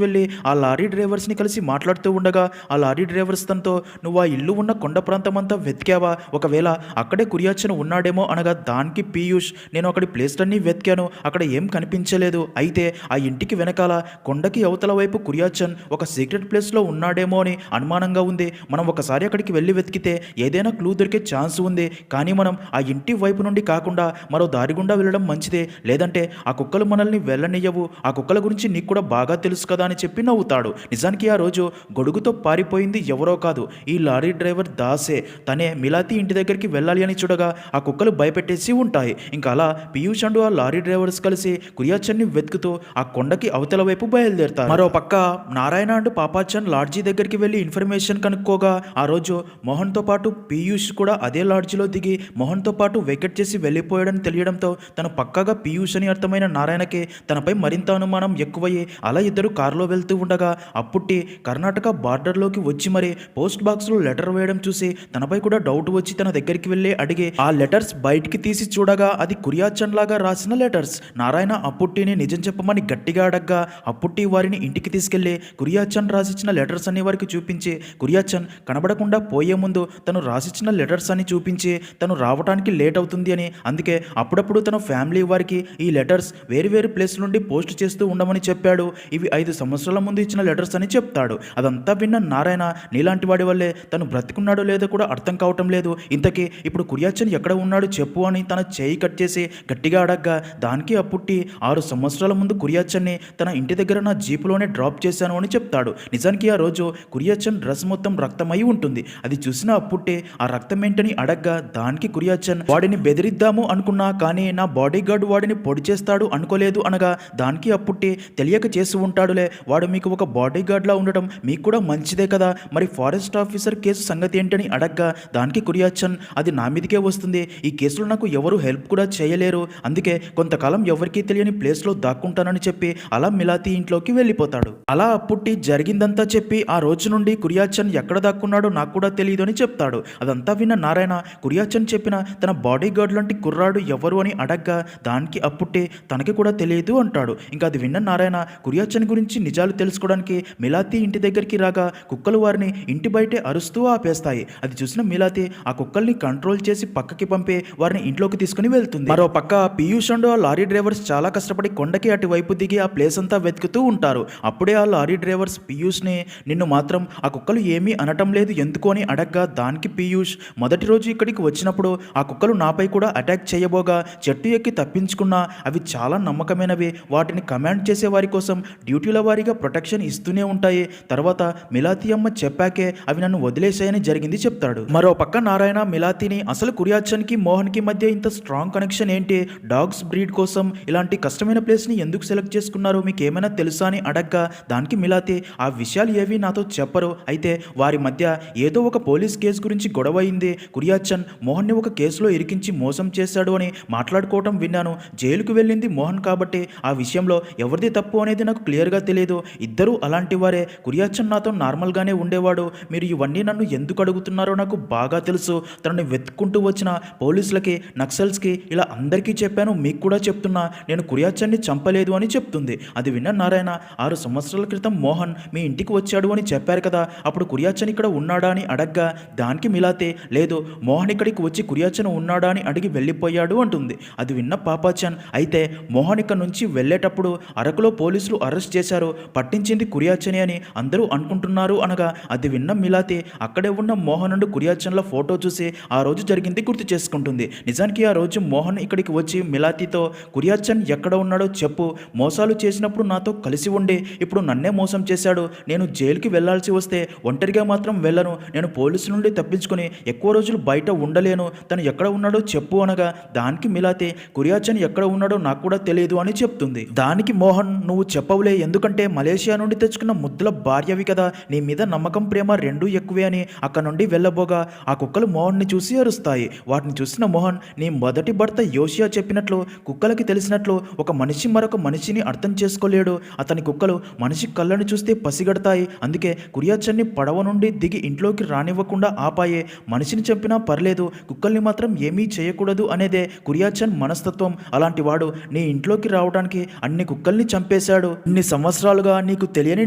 వెళ్ళి ఆ లారీ డ్రైవర్స్ని కలిసి మాట్లాడుతూ ఉండగా ఆ లారీ డ్రైవర్స్ తనతో నువ్వు ఆ ఇల్లు ఉన్న కొండ ప్రాంతం అంతా వెతికావా, ఒకవేళ అక్కడే కురియాచన్ ఉన్నాడేమో అనగా దానికి పీయూష్ నేను అక్కడి ప్లేస్లన్నీ వెతికాను, అక్కడ ఏం కనిపించలేదు, అయితే ఆ ఇంటికి వెనకాల కొండకి అవతల వైపు కురియాచన్ ఒక సీక్రెట్ ప్లేస్లో ఉన్నాడేమో అని అనుమానంగా ఉంది. మనం ఒకసారి అక్కడికి వెళ్ళి వెతికితే ఏదైనా క్లూ దొరికే ఛాన్స్ ఉంది, కానీ మనం ఆ ఇంటి వైపు నుండి కాకుండా మరో దారి గుండా వెళ్ళడం మంచిదే, లేదంటే ఆ కుక్కలు మనల్ని వెళ్ళనియ్యవు, ఆ కుక్కల గురించి నీకు కూడా బాగా తెలుసు కదా అని చెప్పి నవ్వుతాడు. నిజానికి ఆ రోజు గొడుగుతో పారిపోయింది ఎవరో కాదు, ఈ లారీ డ్రైవర్ దాసే. తనే మిలాతీ ఇంటి దగ్గరికి వెళ్ళాలి అని చూడగా ఆ కుక్కలు భయపెట్టేసి ఉంటాయి. ఇంకా అలా పీయూష్ అండ్ ఆ లారీ డ్రైవర్స్ కలిసి కురియాచన్ని వెతుకుతూ ఆ కొండకి అవతల వైపు బయలుదేరుతారు. మరో పక్క నారాయణ అండ్ పాపాచన్ లాడ్జీ దగ్గరికి వెళ్ళి ఇన్ఫర్మేషన్ కనుక్కోగా ఆ రోజు మోహన్తో పాటు పీయూష్ కూడా అదే లాడ్జీలో దిగి మోహన్తో పాటు వెకెట్ చేసి వెళ్ళిపోయాడని తెలియడంతో తను పక్కాగా పీయూష్ అని అర్థమైన నారాయణకి తనపై మరింత అనుమానం ఎక్కువయ్యి అలా ఇద్దరు కారులో వెళ్తూ ఉండగా అప్పుట్టి కర్ణాటక బార్డర్లోకి వచ్చి మరి పోస్ట్ బాక్స్లో లెటర్ వేయడం చూసి తనపై కూడా డౌట్ వచ్చి తన దగ్గరికి వెళ్ళి అడిగి ఆ లెటర్స్ బయటికి తీసి చూడగా అది కురియాచన్ లాగా రాసిన లెటర్స్. నారాయణ అప్పుట్టిని నిజం చెప్పమని గట్టిగా అడగ్గా అప్పుట్టి వారిని ఇంటికి తీసుకెళ్లి కురియాచన్ రాసిచ్చిన లెటర్స్ అన్ని వారికి చూపించి కురియాచన్ కనబడకుండా పోయే ముందు తను రాసిచ్చిన లెటర్స్ అని చూపించి తను రావడానికి లేట్ అవుతుంది అని, అందుకే అప్పుడప్పుడు తన ఫ్యామిలీ వారికి ఈ లెటర్స్ వేరు ప్లేస్ నుండి పోస్ట్ చేస్తూ ఉండమని చెప్పాడు, ఇవి 5 సంవత్సరాల ముందు ఇచ్చిన లెటర్స్ అని చెప్తాడు. అదంతా విన్న నారాయణ నీలాంటి వాడి వల్లే తను బ్రతికున్నాడో లేదో కూడా అర్థం కావటం లేదు, ఇంతకీ ఇప్పుడు కురియాచన్ ఎక్కడ ఉన్నాడు చెప్పు అని తన చేయి కట్ చేసి గట్టిగా అడగ్గా దానికి అప్పుట్టి 6 సంవత్సరాల ముందు కురియాచన్ని తన ఇంటి దగ్గర నా జీపులోనే డ్రాప్ చేశాను అని చెప్తాడు. నిజానికి ఆ రోజు కురియాచన్ డ్రెస్ మొత్తం రక్తమై ఉంటుంది. అది చూసిన అప్పుట్టే ఆ రక్తం ఏంటని అడగ్గా దానికి కురియాచన్ వాడిని బెదిరిద్దాము అనుకున్నా కానీ నా బాడీ గార్డ్ వాడిని పొడి చేస్తాడు అనుకోలేదు అనగా దానికి అప్పుట్టే తెలియక చేసి ఉంటాడులే, వాడు మీకు ఒక బాడీ గార్డ్లా ఉండటం మీకు కూడా మంచిదే కదా, మరి ఫారెస్ట్ ఆఫీసర్ కేసు సంగతి ఏంటని అడగ్గా దానికి కురియాచన్ అది నా మీదకే వస్తుంది, ఈ కేసులో నాకు ఎవరు హెల్ప్ కూడా చేయలేరు, అందుకే కొంతకాలం ఎవరికీ తెలియని ప్లేస్లో దాక్కుంటానని చెప్పి అలా మిలాతీ ఇంట్లోకి వెళ్ళిపోతాడు. అలా అప్పుట్టి జరిగిందంతా చెప్పి ఆ రోజు నుండి కురియాచన్ ఎక్కడ దాక్కున్నాడో నాకు కూడా తెలియదు అని చెప్తాడు. అదంతా విన్న నారాయణ కురియాచన్ చెప్పిన తన బాడీ గార్డ్ లాంటి కుర్రాడు ఎవరు అని అడగ్గా దానికి అప్పుట్టే తనకి కూడా తెలియదు అంటాడు. ఇంకా అది విన్న నారాయణ కురియాచన్ గురించి నిజాలు తెలుసుకోవడానికి మిలాతీ ఇంటి దగ్గరికి రాగా కుక్కలు వారిని ఇంటి బయటే అరుస్తూ ఆపేస్తాయి. అది చూసిన మిలాతీ ఆ కుక్కల్ని కంట్రోల్ చేసి పక్కకి పంపి వారిని ఇంట్లోకి తీసుకుని వెళ్తుంది. మరో పక్క పీయూష్ అండ్ ఆ లారీ డ్రైవర్స్ చాలా కష్టపడి కొండకి అటువైపు దిగి ఆ ప్లేస్ అంతా వెతుకుతూ ఉంటారు. అప్పుడే ఆ లారీ డ్రైవర్స్ పీయూష్ని నిన్ను మాత్రం ఆ కుక్కలు ఏమీ అనటం లేదు ఎందుకు అని అడగ్గా దానికి పీయూష్ మొదటి రోజు ఇక్కడికి వచ్చినప్పుడు ఆ కుక్కలు నాపై కూడా అటాక్ చేయబోగా చెట్టు ఎక్కి తప్పించుకున్నా అవి చాలా నమ్మకమైనవి, వాటిని కమాండ్ చేసే వారి కోసం డ్యూటీల వారీగా ప్రొటెక్షన్ ఇస్తూనే ఉంటాయి, తర్వాత మిలాతీ అమ్మ చెప్పాకే అవి నన్ను వదిలేసాయని జరిగింది చెప్తాడు. మరో పక్క నారాయణ మిలాతీని అసలు కురియాచన్కి మోహన్కి మధ్య ఇంత స్ట్రాంగ్ కనెక్షన్ ఏంటి, డాగ్స్ బ్రీడ్ కోసం ఇలాంటి కష్టమైన ప్లేస్ని ఎందుకు సెలెక్ట్ చేసుకున్నారు మీకు ఏమైనా తెలుసా అని అడగ్గా దానికి మిలాతీ ఆ విషయాలు ఏవి నాతో చెప్పరు, అయితే వారి మధ్య ఏదో ఒక పోలీస్ కేసు గురించి గొడవ అయింది, కురియాచన్ మోహన్ని ఒక కేసులో ఇరికించి మోసం చేశాడు అని మాట్లాడుకోవటం విన్నాను, జైలుకు వెళ్ళింది మోహన్ కాబట్టి ఆ విషయంలో ఎవరిది తప్పు అనేది నాకు క్లియర్గా తెలియదు, ఇద్దరూ అలాంటి వారే, కురియాచన్ నాతో నార్మల్గానే ఉండేవాడు, మీరు ఇవన్నీ నన్ను ఎందుకు అడుగుతున్నారో నాకు బాగా తెలుసు, తనని వెతుక్కుంటూ వచ్చిన పోలీసులకి నక్సల్స్కి ఇలా అందరికీ చెప్పాను, మీకు కూడా చెప్తున్నా నేను కురియాచన్ని చంపలేదు అని చెప్తుంది. అది విన్న నారాయణ 6 సంవత్సరాల క్రితం మోహన్ మీ ఇంటికి వచ్చాడు అని చెప్పారు కదా, అప్పుడు కురియాచన్ ఇక్కడ ఉన్నాడా అని అడగ్గా దానికి మిలాతే లేదు మోహన్ ఇక్కడికి వచ్చి కురియాచన్ ఉన్నాడా అని అడిగి వెళ్ళిపోయాడు అంటుంది. అది విన్న పాపాచన్ అయితే మోహన్ ఇక్కడ నుంచి వెళ్ళేటప్పుడు అరకులో పోలీసులు అరెస్ట్ చేశారు, పట్టించింది కురియాచనే అని అందరూ అనుకుంటున్నారు అనగా అది విన్న మిలాతి మిలాతి అక్కడే ఉన్న మోహన్ అండ్ కురియాచన్ల ఫోటో చూసి ఆ రోజు జరిగింది గుర్తు చేసుకుంటుంది. నిజానికి ఆ రోజు మోహన్ ఇక్కడికి వచ్చి మిలాతితో కురియాచన్ ఎక్కడ ఉన్నాడో చెప్పు, మోసాలు చేసినప్పుడు నాతో కలిసి ఉండి ఇప్పుడు నన్నే మోసం చేశాడు, నేను జైలుకి వెళ్లాల్సి వస్తే ఒంటరిగా మాత్రం వెళ్ళను, నేను పోలీసుల నుండి తప్పించుకొని ఎక్కువ రోజులు బయట ఉండలేను, తను ఎక్కడ ఉన్నాడో చెప్పు అనగా దానికి మిలాతి కురియాచన్ ఎక్కడ ఉన్నాడో నాకు కూడా తెలియదు అని చెప్తుంది. దానికి మోహన్ నువ్వు చెప్పవులే, ఎందుకంటే మలేషియా నుండి తెచ్చుకున్న ముద్దుల భార్యవి కదా, నీ మీద నమ్మకం ప్రేమ రెండూ ఎక్కువే అని అక్కడ నుండి వెళ్ళబోగా ఆ కుక్కలు మోహన్ని చూసి అరుస్తాయి. వాటిని చూసిన మోహన్ నీ మొదటి భర్త యోషియా చెప్పినట్లు కుక్కలకి తెలిసినట్లు ఒక మనిషి మరొక మనిషిని అర్థం చేసుకోలేడు, అతని కుక్కలు మనిషి కళ్ళను చూస్తే పసిగడతాయి, అందుకే కురియాచన్ని పడవ నుండి దిగి ఇంట్లోకి రానివ్వకుండా ఆపాయే, మనిషిని చంపినా పర్లేదు కుక్కల్ని మాత్రం ఏమీ చేయకూడదు అనేదే కురియాచన్ మనస్తత్వం, అలాంటి వాడు నీ ఇంట్లోకి రావడానికి అన్ని కుక్కల్ని చంపేశాడు. ఇన్ని సంవత్సరాలుగా నీకు తెలియని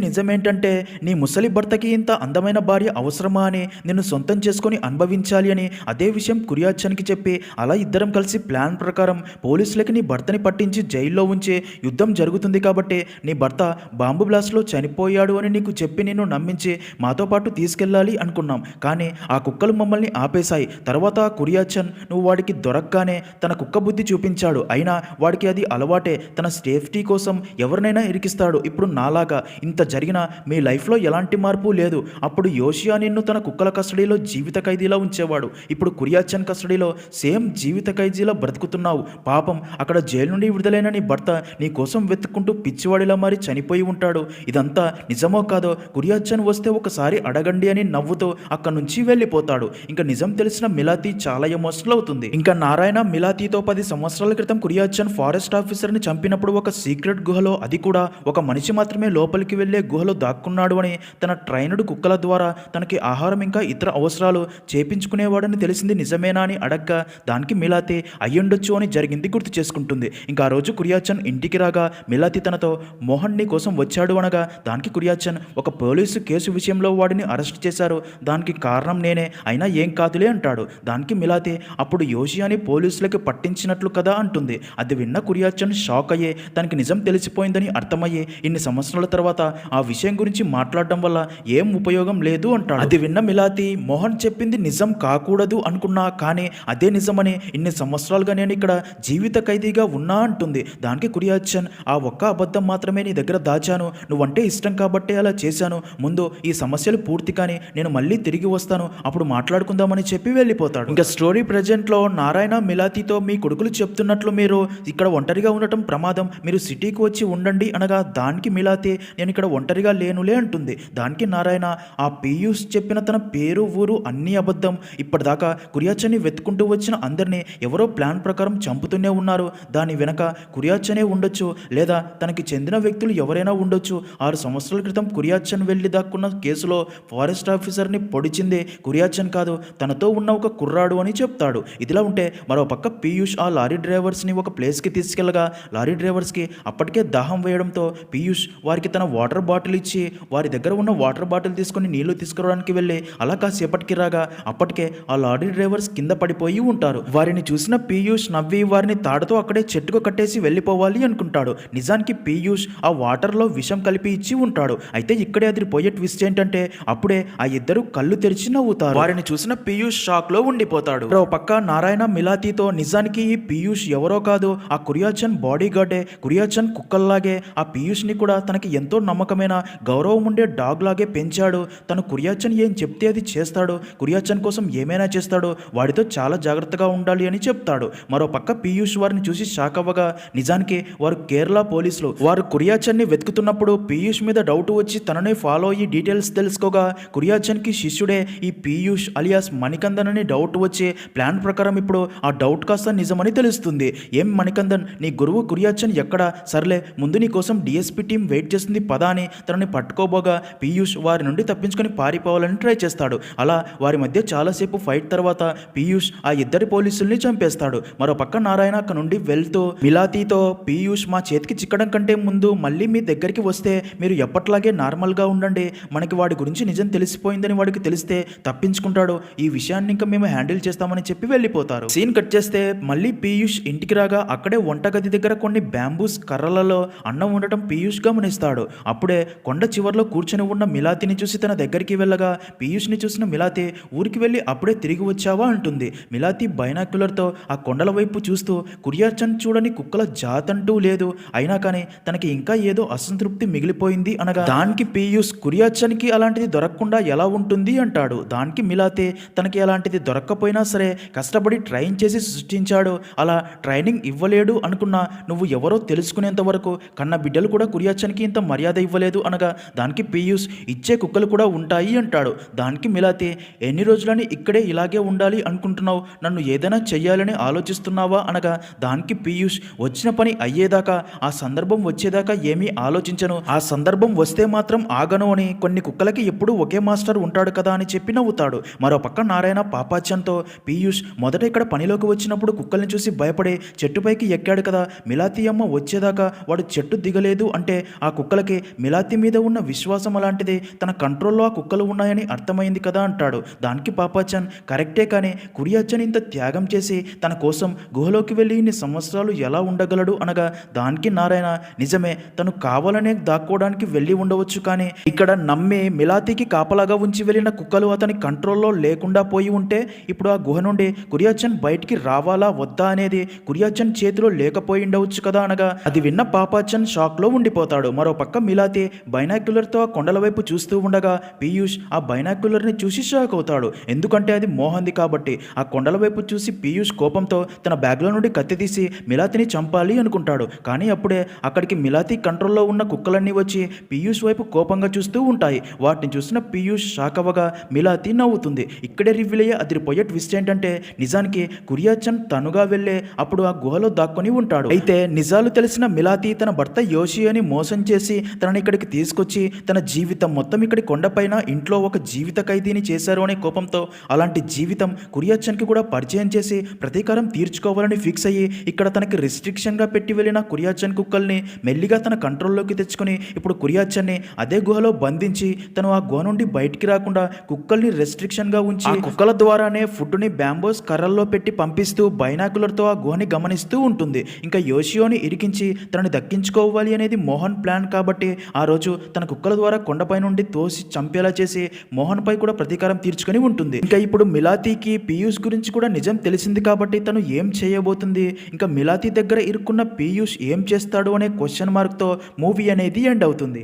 నిజమేంటంటే నీ ముసలి భర్తకి ఇంత అందమైన భార్య అవసరమా అని, నిన్ను సొంతం చేసుకొని అనుభవించాలి అని అదే విషయం కురియాచన్కి చెప్పి అలా ఇద్దరం కలిసి ప్లాన్ ప్రకారం పోలీసులకి నీ భర్తని పట్టించి జైల్లో ఉంచి యుద్ధం జరుగుతుంది కాబట్టి నీ భర్త బాంబు బ్లాస్ట్లో చనిపోయాడు అని నీకు చెప్పి నిన్ను నమ్మించి మాతో పాటు తీసుకెళ్ళాలి అనుకున్నాం, కానీ ఆ కుక్కలు మమ్మల్ని ఆపేశాయి. తర్వాత కురియాచన్ నువ్వు వాడికి దొరకగానే తన కుక్క బుద్ధి చూపించాడు, అయినా వాడికి అది అలవాటే, తన సేఫ్టీ కోసం ఎవరినైనా ఇరికిస్తాడు. ఇప్పుడు నాలాగా ఇంత జరిగినా మీ లైఫ్లో ఎలాంటి మార్పు లేదు. అప్పుడు యోషియా నిన్ను తన కుక్కల కస్టడీలో జీవిత ఖైదీలా ఉంచేవాడు, ఇప్పుడు కురియాచన్ కస్టడీలో సేమ్ జీవిత ఖైదీలా బ్రతుకుతున్నావు. పాపం అక్కడ జైలు నుండి విడుదలైన నీ భర్త నీ కోసం వెతుక్కుంటూ పిచ్చివాడిలా మారి చనిపోయి ఉంటాడు. ఇదంతా నిజమో కాదో కురియాచన్ వస్తే ఒకసారి అడగండి అని నవ్వుతూ అక్కడి నుంచి వెళ్ళిపోతాడు. ఇంకా నిజం తెలిసిన మిలాతి చాలా ఎమోషనల్ అవుతుంది. ఇంకా నారాయణ మిలాతితో 10 సంవత్సరాల క్రితం కురియాచన్ ఫారెస్ట్ ఆఫీసర్ని చంపినప్పుడు ఒక సీక్రెట్ గుహలో, అది కూడా ఒక మనిషి మాత్రమే లోపలికి వెళ్లే గుహలో దాక్కున్నాడు అని తన ట్రైన్డ్ కుక్కల ద్వారా తనకి ఆహారం ఇంకా ఇతర అవసరాలు చేపించుకునేవాడని తెలిసింది నిజమేనా అని అడగ్గా దానికి మిలాతి అయ్యుండొచ్చు అని జరిగింది గుర్తు చేసుకుంటుంది. ఇంకా ఆ రోజు కురియాచన్ ఇంటికి రాగా మిలాతి తనతో మోహన్ నీ కోసం వచ్చాడు అనగా దానికి కురియాచన్ ఒక పోలీసు కేసు విషయంలో వాడిని అరెస్ట్ చేశారు, దానికి కారణం నేనే, అయినా ఏం కాదులే అంటాడు. దానికి మిలాతి అప్పుడు యోషియాని పోలీసులకి పట్టించినట్లు కదా అంటుంది. అది విన్న కురియాచన్ షాక్ అయ్యే తనకి నిజం తెలిసిపోయిందని అర్థమయ్యే ఇన్ని సంవత్సరాల తర్వాత ఆ విషయం గురించి మాట్లాడడం వల్ల ఏం ఉపయోగం లేదు అంటాడు. అది విన్న మిలాతి మోహన్ చెప్పింది నిజం కాకూడదు అనుకున్నా, కానీ అదే నిజమని ఇన్ని సంవత్సరాలుగా నేను ఇక్కడ జీవిత ఖైదీగా ఉన్నా అంటుంది. దానికి కురియాచన్ ఆ ఒక్క అబద్ధం మాత్రమే నీ దగ్గర దాచాను, నువ్వంటే ఇష్టం కాబట్టే అలా చేశాను, ముందు ఈ సమస్యలు పూర్తి కానీ నేను మళ్ళీ తిరిగి వస్తాను అప్పుడు మాట్లాడుకుందామని చెప్పి వెళ్ళిపోతాడు. ఇంకా స్టోరీ ప్రజెంట్లో నారాయణ మిలాతితో మీ కొడుకులు చెప్తున్నట్లు మీరు ఇక్కడ ఒంటరిగా ఉండటం ప్రమాదం, మీరు సిటీకి వచ్చి ఉండండి అనగా దానికి మిలాతి నేను ఇక్కడ ఒంటరిగా లేనులే అంటుంది. దానికి నారాయణ ఆ పీయూష్ చెప్పిన తన పేరు ఊరు అన్ని అబద్ధం, ఇప్పటిదాకా కురియాచన్ని వెతుకుంటూ వచ్చిన అందరినీ ఎవరో ప్లాన్ ప్రకారం చంపుతూనే ఉన్నారు, దాని వెనక కురియాచనే ఉండొచ్చు లేదా తనకి చెందిన వ్యక్తులు ఎవరైనా ఉండొచ్చు. 6 సంవత్సరాల క్రితం కురియాచన్ వెళ్ళి దాక్కున్న కేసులో ఫారెస్ట్ ఆఫీసర్ని పొడిచింది కురియాచన్ కాదు, తనతో ఉన్న ఒక కుర్రాడు అని చెప్తాడు. ఇదిలా ఉంటే మరో పక్క పీయూష్ ఆ లారీ డ్రైవర్స్ని ఒక ప్లేస్కి తీసుకెళ్లగా లారీ డ్రైవర్స్కి అప్పటికే దాహం వేయడంతో పీయూష్ వారికి తన వాటర్ బాటిల్ ఇచ్చి వారి దగ్గర ఉన్న వాటర్ బాటిల్ తీసుకుని నీళ్లు తీసుకురావడానికి వెళ్ళి అలా కాసేపటికి రాగా అప్పటికే ఆ లారీ డ్రైవర్స్ కింద పడిపోయి ఉంటారు. వారిని చూసిన పీయూష్ నవ్వి వారిని తాడుతో అక్కడే చెట్టుకు కట్టేసి వెళ్ళిపోవాలి అనుకుంటాడు. నిజానికి పీయూష్ ఆ వాటర్లో విషం కలిపి ఇచ్చి ఉంటాడు. అయితే ఇక్కడే అదిరిపోయే ట్విస్ట్ ఏంటంటే అప్పుడే ఆ ఇద్దరు కళ్ళు తెరిచి నవ్వుతారు. వారిని చూసిన పీయూష్ షాక్ లో ఉండిపోతాడు. ఓ పక్క నారాయణ మిలాతితో నిజానికి ఈ పీయూష్ ఎవరో కాదు, ఆ కురియాచన్ బాడీ గార్డే, కురియాచన్ కుక్కల్లాగే ఆ పీయూష్ ని కూడా తనకి ఎంతో నమ్మకమైన గౌరవం ఉండే డాగ్ లాగే పెంచాడు, తను కురియాచన్ ఏం చెప్తే అది చేస్తాడు, కురియాచన్ కోసం ఏమైనా చేస్తాడు, వాడితో చాలా జాగ్రత్తగా ఉండాలి అని చెప్తాడు. మరో పక్క పీయూష్ వారిని చూసి షాక్ అవ్వగా నిజానికి వారు కేరళ పోలీసులు. వారు కురియాచన్ ని వెతుకుతున్నప్పుడు పీయూష్ మీద డౌట్ వచ్చి తననే ఫాలో అయ్యి డీటెయిల్స్ తెలుసుకోగా కురియాచన్ కి శిష్యుడే ఈ పీయూష్ అలియాస్ మణికందన్ అని డౌట్ వచ్చి ప్లాన్ ప్రకారం ఇప్పుడు ఆ డౌట్ కాస్త నిజమని తెలుస్తుంది. ఏం మణికందన్ నీ గురువు కురియాచన్ ఎక్కడా, సర్లే ముందు నీ కోసం డిఎస్పీ టీం వెయిట్ చేస్తుంది పదా అని తనని పట్టుకోబోగా పీయూష్ వారి నుండి తప్పించుకొని పారిపోవాలని ట్రై చేస్తాడు. అలా వారి మధ్య చాలాసేపు ఫైట్ తర్వాత పీయూష్ ఆ ఇద్దరి పోలీసుల్ని చంపేస్తాడు. మరో పక్క నారాయణ అక్కడ నుండి వెళ్తూ మిలాతితో పీయూష్ మా చేతికి చిక్కడం కంటే ముందు మళ్ళీ మీ దగ్గరికి వస్తే మీరు ఎప్పట్లాగే నార్మల్గా ఉండండి, మనకి వాడి గురించి నిజం తెలిసిపోయిందని వాడికి తెలిస్తే తప్పించుకుంటాడు, ఈ విషయాన్ని ఇంకా మేము హ్యాండిల్ చేస్తామని చెప్పి వెళ్ళిపోతారు. సీన్ కట్ చేస్తే మళ్ళీ పీయూష్ ఇంటికి రాగా అక్కడే వంటగది దగ్గర కొన్ని బ్యాంబూస్ కర్రలలో అన్నం ఉండటం పీయూష్ గమనిస్తాడు. అప్పుడే కొండ చివర్లో కూర్చొని ఉన్న మిలాతిని చూసి తన దగ్గరికి వెళ్ళగా వెళ్ళగా పీయూష్ని చూసిన మిలాతి ఊరికి వెళ్ళి అప్పుడే తిరిగి వచ్చావా అంటుంది. మిలాతి బైనాక్యులర్తో ఆ కొండల వైపు చూస్తూ కురియాచన్ చూడని కుక్కల జాతంటూ లేదు, అయినా కానీ తనకి ఇంకా ఏదో అసంతృప్తి మిగిలిపోయింది అనగా దానికి పీయూష్ కురియాచన్కి అలాంటిది దొరకకుండా ఎలా ఉంటుంది అంటాడు. దానికి మిలాతి తనకి అలాంటిది దొరక్కపోయినా సరే కష్టపడి ట్రైన్ చేసి సృష్టించాడు, అలా ట్రైనింగ్ ఇవ్వలేడు అనుకున్నా నువ్వు ఎవరో తెలుసుకునేంత వరకు కన్న బిడ్డలు కూడా కురియాచన్కి ఇంత మర్యాద ఇవ్వలేదు అనగా దానికి పీయూష్ ఇచ్చే కుక్కలు కూడా ఉంటాయి అంటాడు. దానికి మిలాతి ఎన్ని రోజులని ఇక్కడే ఇలాగే ఉండాలి అనుకుంటున్నావు, నన్ను ఏదైనా చెయ్యాలని ఆలోచిస్తున్నావా అనగా దానికి పీయూష్ వచ్చిన పని అయ్యేదాకా ఆ సందర్భం వచ్చేదాకా ఏమీ ఆలోచించను, ఆ సందర్భం వస్తే మాత్రం ఆగను అని కొన్ని కుక్కలకి ఎప్పుడూ ఒకే మాస్టర్ ఉంటాడు కదా అని చెప్పి నవ్వుతాడు. మరో పక్క నారాయణ పాపాచంతో పీయూష్ మొదట ఇక్కడ పనిలోకి వచ్చినప్పుడు కుక్కల్ని చూసి భయపడే చెట్టుపైకి ఎక్కాడు కదా, మిలాతి అమ్మ వచ్చేదాకా వాడు చెట్టు దిగలేదు అంటే ఆ కుక్కలకి మిలాతి మీద ఉన్న విశ్వాసం అలాంటిది, తన కంట్రోల్లో ఆ కుక్కలు ఉన్నాయని అర్థమైంది కదా అంటాడు. దానికి పాపాచన్ కరెక్టే, కానీ కురియాచన్ ఇంత త్యాగం చేసి తన కోసం గుహలోకి వెళ్ళి ఇన్ని సంవత్సరాలు ఎలా ఉండగలడు అనగా దానికి నారాయణ నిజమే, తను కావాలనే దాక్కోవడానికి వెళ్ళి ఉండవచ్చు, కానీ ఇక్కడ నమ్మి మిలాతికి కాపలాగా ఉంచి వెళ్ళిన కుక్కలు అతని కంట్రోల్లో లేకుండా పోయి ఉంటే ఇప్పుడు ఆ గుహ నుండి కురియాచన్ బయటికి రావాలా వద్దా అనేది కురియాచన్ చేతిలో లేకపోయి ఉండవచ్చు కదా అనగా అది విన్న పాపాచన్ షాక్లో ఉండిపోతాడు. మరో పక్క మిలాతి బైనాక్యులర్తో ఆ కొండల వైపు చూస్తూ ఉండగా పీయూష్ ఆ బైనాక్యులర్ని చూసి షాక్ అవుతాడు, ఎందుకంటే అది మోహన్ది కాబట్టి. ఆ కొండల వైపు చూసి పీయూష్ కోపంతో తన బ్యాగ్లో నుండి కత్తి తీసి మిలాతిని చంపాలి అనుకుంటాడు, కానీ అప్పుడే అక్కడికి మిలాతి కంట్రోల్లో ఉన్న కుక్కలన్నీ వచ్చి పీయూష్ వైపు కోపంగా చూస్తూ ఉంటాయి. వాటిని చూసిన పీయూష్ షాక్ అవ్వగా మిలాతి నవ్వుతుంది. ఇక్కడే రివీల్ అయ్యే అదిరిపోయే ట్విస్ట్ ఏంటంటే నిజానికి కురియాచన్ తనుగా వెళ్ళే అప్పుడు ఆ గుహలో దాక్కొని ఉంటాడు. అయితే నిజాలు తెలిసిన మిలాతి తన భర్త యోషి అని మోసం చేసి తనని ఇక్కడికి తీసుకొచ్చి తన జీవితం మొత్తం ఇక్కడి కొండపైన ఇంట్లో ఒక జీవిత ఖైదీని చేశారు అనే కోపంతో అలాంటి జీవితం కురియాచన్కి కూడా పరిచయం చేసి ప్రతీకారం తీర్చుకోవాలని ఫిక్స్ అయ్యి ఇక్కడ తనకి రిస్ట్రిక్షన్గా పెట్టి వెళ్ళిన కురియాచన్ కుక్కల్ని మెల్లిగా తన కంట్రోల్లోకి తెచ్చుకొని ఇప్పుడు కురియాచన్ని అదే గుహలో బంధించి తను ఆ గుహ నుండి బయటికి రాకుండా కుక్కల్ని రెస్ట్రిక్షన్గా ఉంచి ఆ కుక్కల ద్వారానే ఫుడ్ని బ్యాంబోస్ కర్రల్లో పెట్టి పంపిస్తూ బైనాకులర్తో ఆ గుహని గమనిస్తూ ఉంటుంది. ఇంకా యోషియోని ఇరికించి తనని దక్కించుకోవాలి అనేది మోహన్ ప్లాన్ కాబట్టి ఆ రోజు తన కుక్కల ద్వారా కొండపై నుండి తోసి చంపేలా చేసి మోహన్ పై కూడా ప్రతీకారం తీర్చుకొని ఉంటుంది. ఇంకా ఇప్పుడు మిలాతికి పీయూష్ గురించి కూడా నిజం తెలిసింది కాబట్టి తను ఏం చేయబోతుంది, ఇంకా మిలాతి దగ్గర ఇరుక్కున్న పీయూష్ ఏం చేస్తాడు అనే క్వశ్చన్ మార్క్తో మూవీ అనేది ఎండ్ అవుతుంది.